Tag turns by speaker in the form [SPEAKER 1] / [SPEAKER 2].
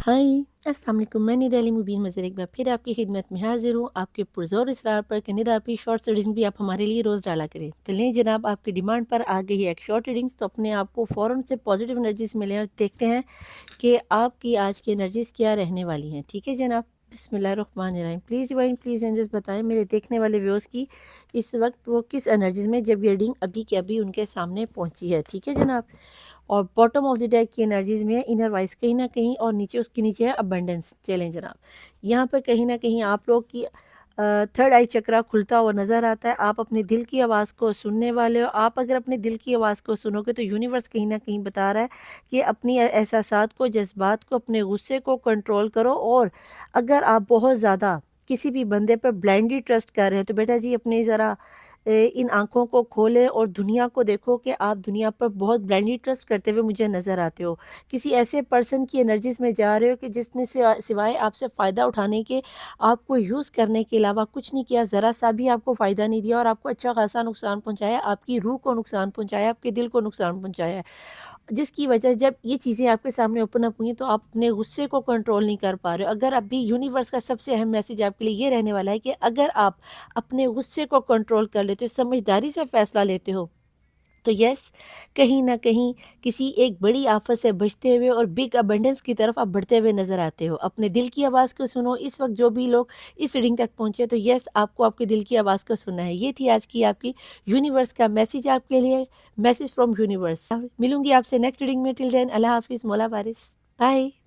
[SPEAKER 1] हाय अस्सलाम वालेकुम। मैं निदा अली मुबीन मज़ीर एक बार फिर आपकी खिदमत में हाज़िर हूँ, आपके पुरज़ोर इसरार पर कि निदा आपकी शॉर्ट रीडिंग्स भी आप हमारे लिए रोज़ डाला करें। चलें जनाब, आपकी डिमांड पर आ गई है एक शॉर्ट रीडिंग्स, तो अपने आप को फ़ौरन से पॉजिटिव एनर्जीज़ मिलें और देखते हैं कि आपकी आज की एनर्जीज़ क्या रहने वाली हैं। ठीक है जनाब, बिस्मिल्लाहिर्रहमानिर्रहीम। प्लीज़ डिवाइन प्लीज़ एंजल्स बताएं मेरे देखने वाले व्यूअर्स की इस वक्त वो किस एनर्जीज़ में, जब ये रीडिंग अभी के अभी उनके सामने पहुंची है। ठीक है जनाब, और बॉटम ऑफ द डेक की एनर्जीज में इनर वाइस कहीं ना कहीं, और नीचे उसके नीचे है अबंडेंस। चलें जनाब, यहाँ पर कहीं ना कहीं आप लोग की थर्ड आई चक्रा खुलता हुआ नज़र आता है। आप अपने दिल की आवाज़ को सुनने वाले हो। आप अगर अपने दिल की आवाज़ को सुनोगे तो यूनिवर्स कहीं ना कहीं बता रहा है कि अपनी एहसासात को, जज्बात को, अपने गुस्से को कंट्रोल करो। और अगर आप बहुत ज़्यादा किसी भी बंदे पर ब्लाइंडली ट्रस्ट कर रहे हैं तो बेटा जी अपने ज़रा इन आँखों को खोलें और दुनिया को देखो कि आप दुनिया पर बहुत ब्लाइंडली ट्रस्ट करते हुए मुझे नज़र आते हो। किसी ऐसे पर्सन की एनर्जीज़ में जा रहे हो कि जिसने सिवाय आपसे फ़ायदा उठाने के, आपको यूज़ करने के अलावा कुछ नहीं किया, ज़रा सा भी आपको फ़ायदा नहीं दिया और आपको अच्छा खासा नुकसान पहुँचाया, आपकी रूह को नुकसान पहुँचाया, आपके दिल को नुकसान पहुँचाया है। जिसकी वजह जब ये चीज़ें आपके सामने ओपन अप हुई हैं तो आप अपने गुस्से को कंट्रोल नहीं कर पा रहे हो। अगर अभी यूनिवर्स का सबसे अहम मैसेज आपके लिए ये रहने वाला है कि अगर आप अपने गुस्से को कंट्रोल कर लेते हो, समझदारी से फ़ैसला लेते हो, तो यस, कहीं न कहीं किसी एक बड़ी आफ़त से बचते हुए और बिग अबंडेंस की तरफ आप बढ़ते हुए नज़र आते हो। अपने दिल की आवाज़ को सुनो। इस वक़्त जो भी लोग इस रीडिंग तक पहुँचे तो यस, आपको आपके दिल की आवाज़ को सुनना है। ये थी आज की आपकी यूनिवर्स का मैसेज आपके लिए, मैसेज फ्रॉम यूनिवर्स। मिलूँगी आपसे नेक्स्ट रीडिंग में। टिल देन अल्लाह हाफ़िज़, मौला वारिस। बाय।